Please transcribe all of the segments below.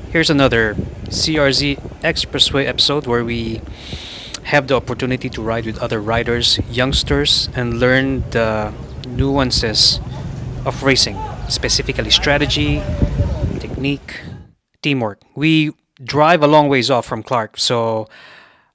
Here's another CRZ Expressway episode where we have the opportunity to ride with other riders, youngsters, and learn the nuances of racing, specifically strategy, technique, teamwork. We drive a long ways off from Clark, so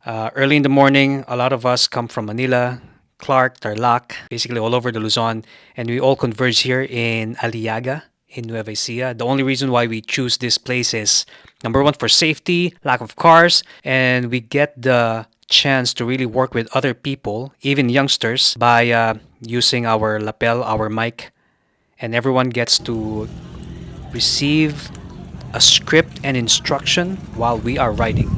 early in the morning, a lot of us come from Manila, Clark, Tarlac, basically all over the Luzon, and we all converge here in Aliaga in Nueva Ecija. The only reason why we choose this place is number one for safety, lack of cars, and we get the chance to really work with other people, even youngsters, by using our lapel, our mic, and everyone gets to receive a script and instruction while we are riding.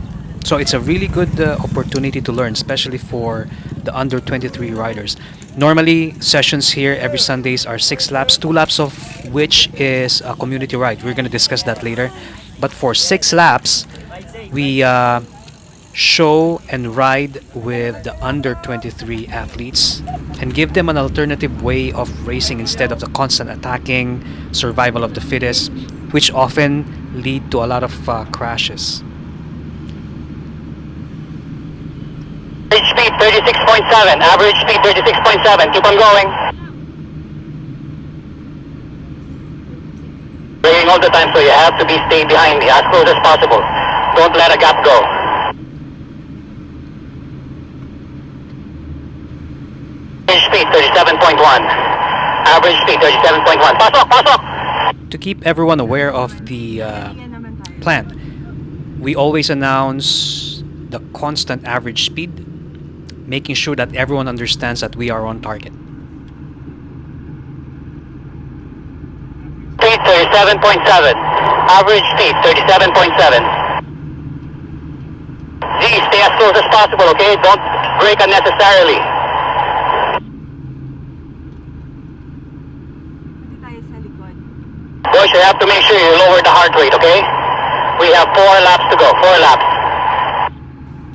So it's a really good opportunity to learn, especially for the under 23 riders. Normally, sessions here every Sundays are 6 laps, 2 laps of which is a community ride. We're going to discuss that later. But for 6 laps, we show and ride with the under 23 athletes and give them an alternative way of racing instead of the constant attacking, survival of the fittest, which often lead to a lot of crashes. Average speed 36.7, average speed 36.7, keep on going. Raining all the time, so you have to stay behind me as close as possible. Don't let a gap go. Average speed 37.1, average speed 37.1, pasok, pasok! To keep everyone aware of the plan, we always announce the constant average speed, making sure that everyone understands that we are on target. Speed 37.7, average speed 37.7. G, stay as close as possible, okay? Don't brake unnecessarily. Boys, you have to make sure you lower the heart rate, okay? We have 4 laps to go, 4 laps.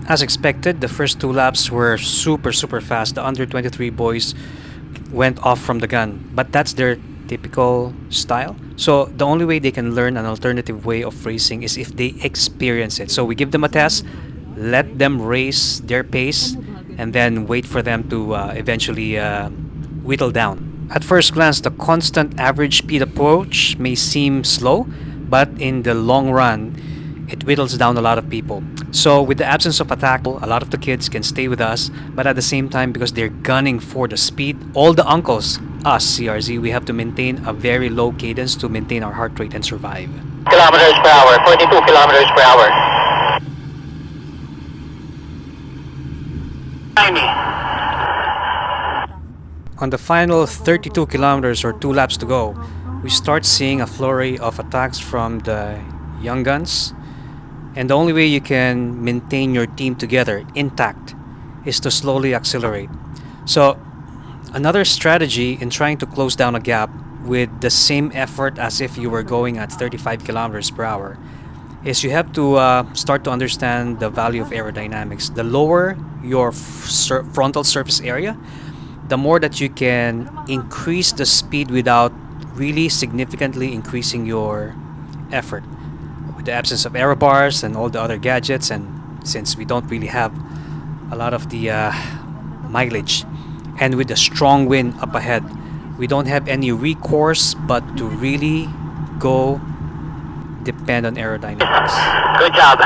As expected, the first 2 laps were super fast. The under 23 boys went off from the gun, but that's their typical style. So the only way they can learn an alternative way of racing is if they experience it. So we give them a test, let them race their pace, and then wait for them to eventually whittle down. At first glance, the constant average speed approach may seem slow, but in the long run, it whittles down a lot of people. So with the absence of attack, a lot of the kids can stay with us, but at the same time, because they're gunning for the speed, all the uncles, us CRZ, we have to maintain a very low cadence to maintain our heart rate and survive. Kilometers per hour, 42 kilometers per hour. Behind me. On the final 32 kilometers or 2 laps to go, we start seeing a flurry of attacks from the young guns. And the only way you can maintain your team together intact is to slowly accelerate. So another strategy in trying to close down a gap with the same effort as if you were going at 35 kilometers per hour is you have to start to understand the value of aerodynamics. The lower your frontal surface area, the more that you can increase the speed without really significantly increasing your effort. With the absence of aero bars and all the other gadgets, and since we don't really have a lot of the mileage, and with the strong wind up ahead, we don't have any recourse but to really go depend on aerodynamics. Good job.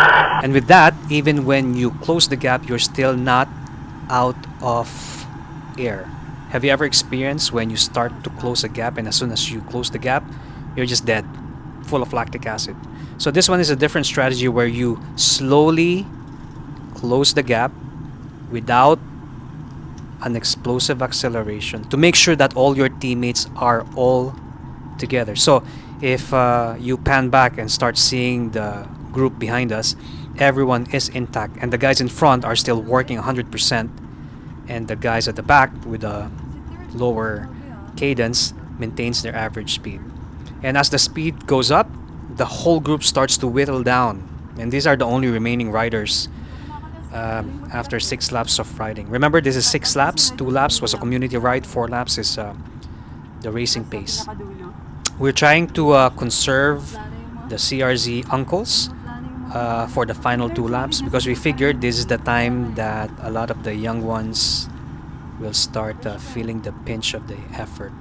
And with that, even when you close the gap, you're still not out of air. Have you ever experienced when you start to close a gap and as soon as you close the gap, you're just dead, full of lactic acid? So this one is a different strategy where you slowly close the gap without an explosive acceleration to make sure that all your teammates are all together. So if you pan back and start seeing the group behind us, everyone is intact and the guys in front are still working 100%, and the guys at the back with a lower cadence maintains their average speed. And as the speed goes up, the whole group starts to whittle down, and these are the only remaining riders after 6 laps of riding. Remember, this is 6 laps. 2 laps was a community ride. 4 laps is the racing pace. We're trying to conserve the CRZ uncles for the final two laps because we figured this is the time that a lot of the young ones will start feeling the pinch of the effort.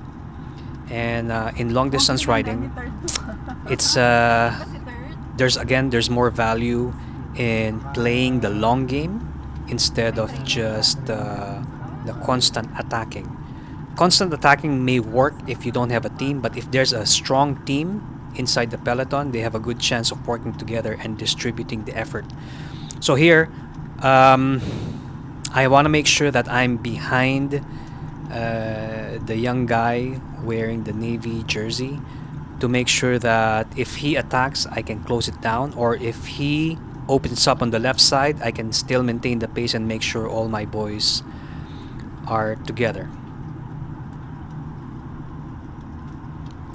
And in long distance riding, it's there's more value in playing the long game instead of just the constant attacking. Constant attacking may work if you don't have a team, but if there's a strong team inside the peloton, they have a good chance of working together and distributing the effort. So here, um, I want to make sure that I'm behind the young guy wearing the navy jersey to make sure that if he attacks, I can close it down, or if he opens up on the left side, I can still maintain the pace and make sure all my boys are together.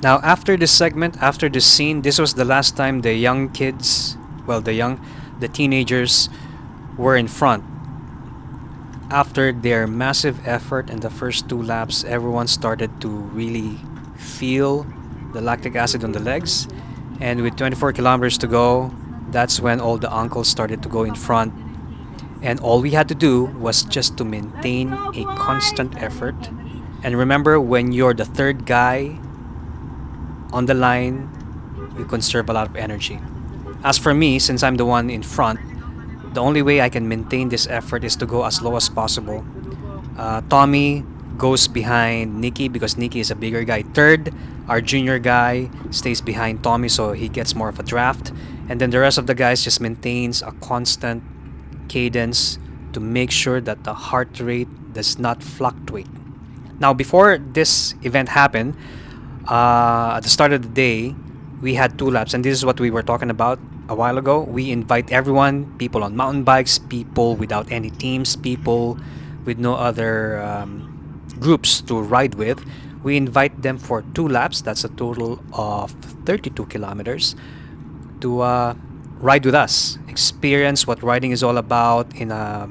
Now, after this segment, after this scene, this was the last time the young kids, well, the teenagers were in front. After their massive effort in the first two laps, everyone started to really feel the lactic acid on the legs. And with 24 kilometers to go, that's when all the uncles started to go in front. And all we had to do was just to maintain a constant effort. And remember, when you're the third guy on the line, you conserve a lot of energy. As for me, since I'm the one in front, the only way I can maintain this effort is to go as low as possible. Tommy goes behind Nikki because Nikki is a bigger guy. Third, our junior guy stays behind Tommy so he gets more of a draft. And then the rest of the guys just maintains a constant cadence to make sure that the heart rate does not fluctuate. Now, before this event happened, at the start of the day, we had two laps, and this is what we were talking about a while ago. We invite everyone, people on mountain bikes, people without any teams, people with no other groups to ride with. We invite them for two laps, that's a total of 32 kilometers, to ride with us, experience what riding is all about in a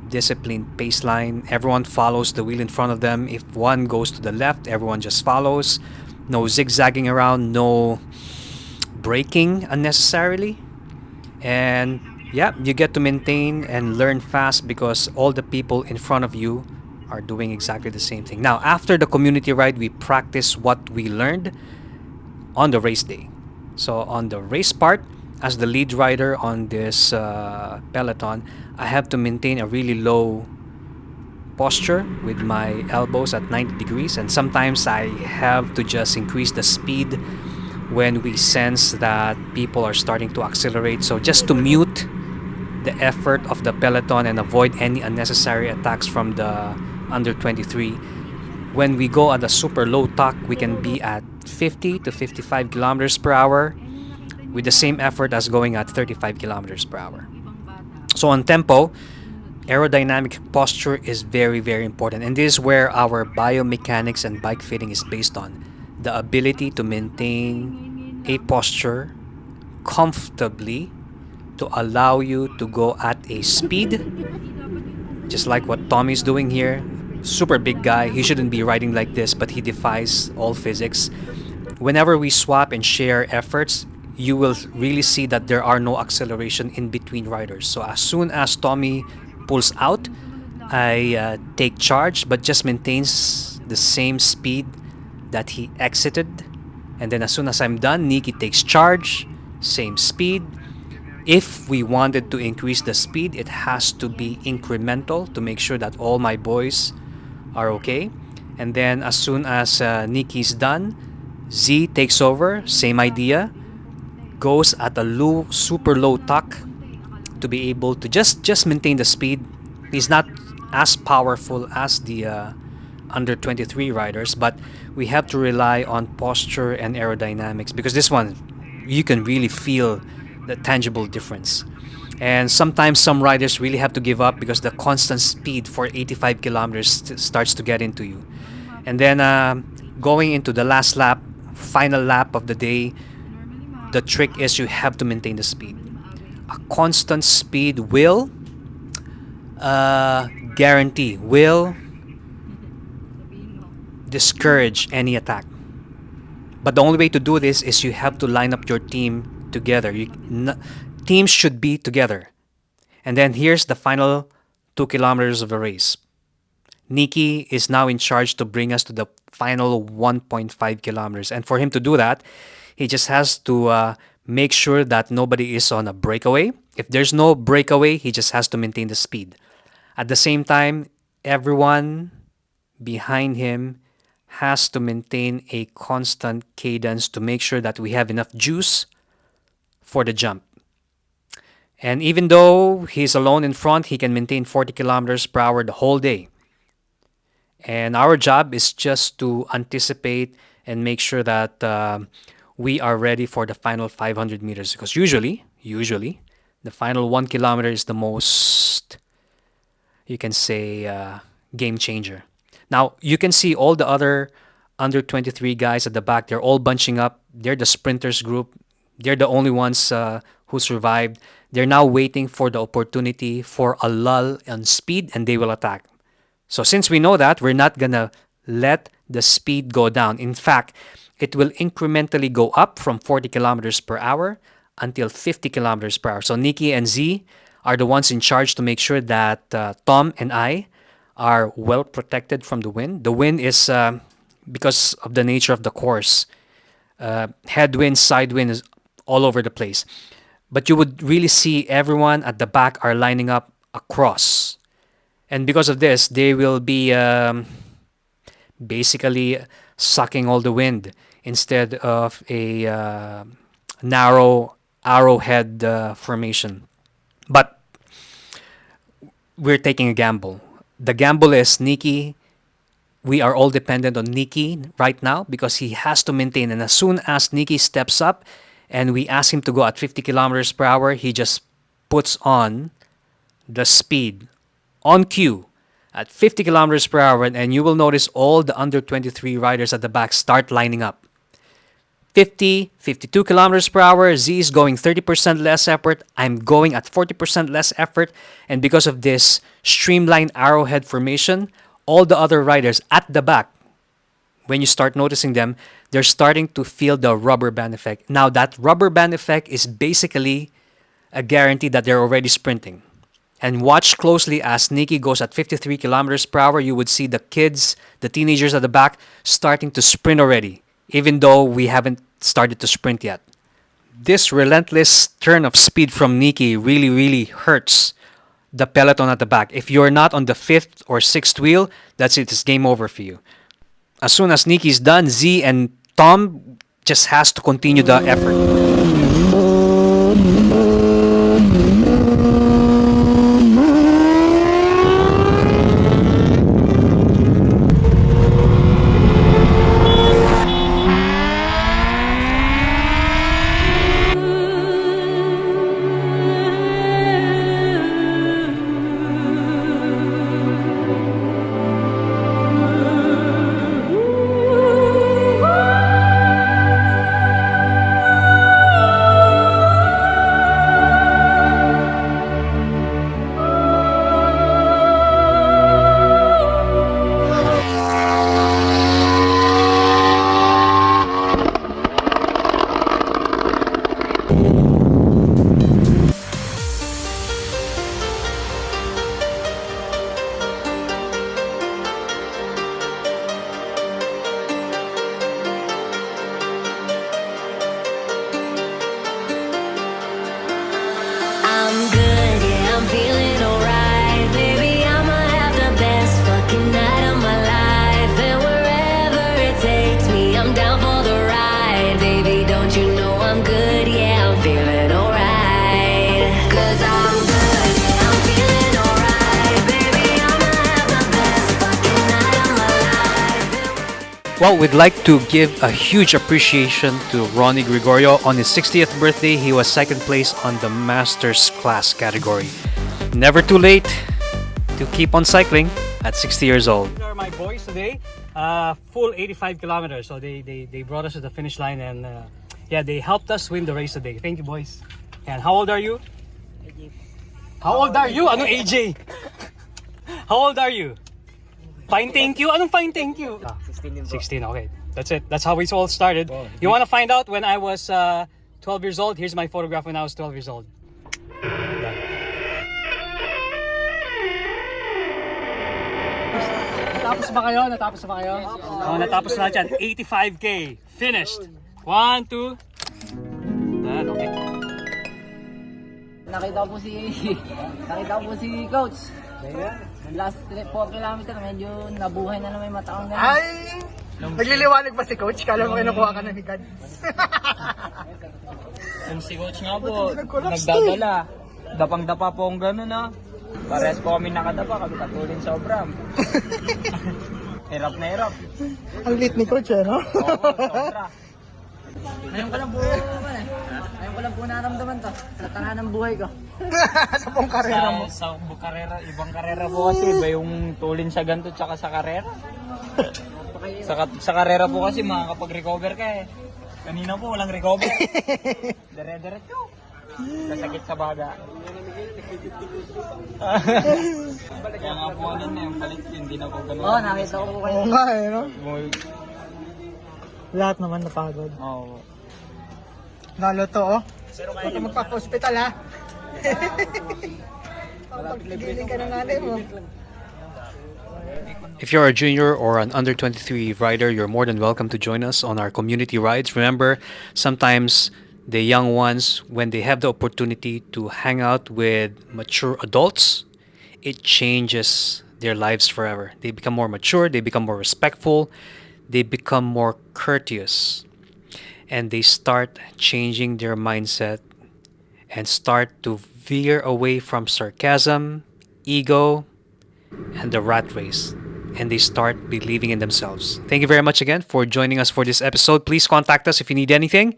disciplined pace line. Everyone follows the wheel in front of them. If one goes to the left, everyone just follows. No zigzagging around, no braking unnecessarily. And yeah, you get to maintain and learn fast because all the people in front of you are doing exactly the same thing. Now, after the community ride, we practice what we learned on the race day. So on the race part, as the lead rider on this peloton, I have to maintain a really low posture with my elbows at 90 degrees, and sometimes I have to just increase the speed when we sense that people are starting to accelerate. So just to mute the effort of the peloton and avoid any unnecessary attacks from the under 23. When we go at a super low tuck, we can be at 50 to 55 kilometers per hour with the same effort as going at 35 kilometers per hour. So on tempo, aerodynamic posture is very, very important. And this is where our biomechanics and bike fitting is based on. The ability to maintain a posture comfortably to allow you to go at a speed, just like what Tommy's doing here. Super big guy. He shouldn't be riding like this, but he defies all physics. Whenever we swap and share efforts, you will really see that there are no acceleration in between riders. So as soon as Tommy pulls out, I take charge, but just maintains the same speed that he exited. And then as soon as I'm done, Nikki takes charge, same speed. If we wanted to increase the speed, it has to be incremental to make sure that all my boys are okay. And then as soon as Nikki's done, Z takes over, same idea, goes at a low, super low tuck to be able to just maintain the speed. He's not as powerful as the under 23 riders, but we have to rely on posture and aerodynamics because this one you can really feel the tangible difference. And sometimes some riders really have to give up because the constant speed for 85 kilometers starts to get into you. And then going into the last lap, final lap of the day, the trick is you have to maintain the speed. A constant speed will will discourage any attack. But the only way to do this is you have to line up your team together. Teams should be together. And then here's the final 2 kilometers of the race. Nikki is now in charge to bring us to the final 1.5 kilometers. And for him to do that, he just has to make sure that nobody is on a breakaway. If there's no breakaway, he just has to maintain the speed. At the same time, everyone behind him has to maintain a constant cadence to make sure that we have enough juice for the jump. And even though he's alone in front, he can maintain 40 kilometers per hour the whole day. And our job is just to anticipate and make sure that we are ready for the final 500 meters. Because usually, the final 1 kilometer is the most, you can say, game changer. Now, you can see all the other under 23 guys at the back. They're all bunching up. They're the sprinters group. They're the only ones who survived. They're now waiting for the opportunity for a lull on speed, and they will attack. So since we know that, we're not going to let the speed go down. In fact, it will incrementally go up from 40 kilometers per hour until 50 kilometers per hour. So Nikki and Z are the ones in charge to make sure that Tom and I are well protected from the wind. The wind is, because of the nature of the course, headwind, side wind is all over the place. But you would really see everyone at the back are lining up across. And because of this, they will be basically sucking all the wind instead of a narrow arrowhead formation. But we're taking a gamble. The gamble is Nikki. We are all dependent on Nikki right now because he has to maintain. And as soon as Nikki steps up and we ask him to go at 50 kilometers per hour, he just puts on the speed on cue at 50 kilometers per hour. And you will notice all the under 23 riders at the back start lining up. 50, 52 kilometers per hour. Z is going 30% less effort. I'm going at 40% less effort. And because of this streamlined arrowhead formation, all the other riders at the back, when you start noticing them, they're starting to feel the rubber band effect. Now, that rubber band effect is basically a guarantee that they're already sprinting. And watch closely as Nikki goes at 53 kilometers per hour. You would see the kids, the teenagers at the back, starting to sprint already, even though we haven't started to sprint yet. This relentless turn of speed from Nikki really, really hurts the peloton at the back. If you're not on the 5th or 6th wheel, that's it. It's game over for you. As soon as Nikki's done, Z and Tom just has to continue the effort. Well, we'd like to give a huge appreciation to Ronnie Gregorio. On his 60th birthday, he was second place on the Masters class category. Never too late to keep on cycling at 60 years old. These are my boys today. Full 85 kilometers. So they brought us to the finish line and yeah, they helped us win the race today. Thank you, boys. And how old are you? AJ. How old are you? Anong AJ? How old are you? Fine, thank you. Anong fine, thank you? 16, okay. That's it. That's how we all started. You want to find out when I was 12 years old? Here's my photograph when I was 12 years old. Natapos ba kayo? Natapos ba kayo? Oh, natapos na dyan. 85K. Finished. 1, 2. Okay. Nakita ko po si Coach. Last 4 kilometer, medyo nabuhay na naman yung mataong ganun. Ay! Nagliliwanag ba si Coach? Kala mo kinukuha ka na ni God. Yung si Coach nga po, nagdadala. Dapang-dapa po ang gano'n ha. Parehas po kami nakadapa, kami katulin sa obram. Hirap na hirap. Ang lit ni Coach no? Oo, sobra. Ngayon ko lang po, ngayon ko lang po naramdaman to. Sa tanga ng buhay ko. Sa pong karera mo. Sa karera, ibang karera po kasi, iba yung tulin sa ganito tsaka sa karera. Sa karera po kasi makakapag-recover ka eh. Kanina po walang recover. Dire-diretso. Kasakit sa baga. Kaya nga po ano na yung balik, hindi na po ganun. Oo, nakita ko po kayo. Oo nga no? Lahat naman napagod. Oo. Lalo to Huwag ka magpapa-hospital ha. Pagpigiling ka ng nanay mo. If you're a junior or an under 23 rider, you're more than welcome to join us on our community rides. Remember, sometimes the young ones, when they have the opportunity to hang out with mature adults, it changes their lives forever. They become more mature, they become more respectful, they become more courteous, and they start changing their mindset and start to veer away from sarcasm, ego, and the rat race. And they start believing in themselves. Thank you very much again for joining us for this episode. Please contact us if you need anything.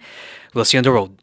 We'll see you on the road.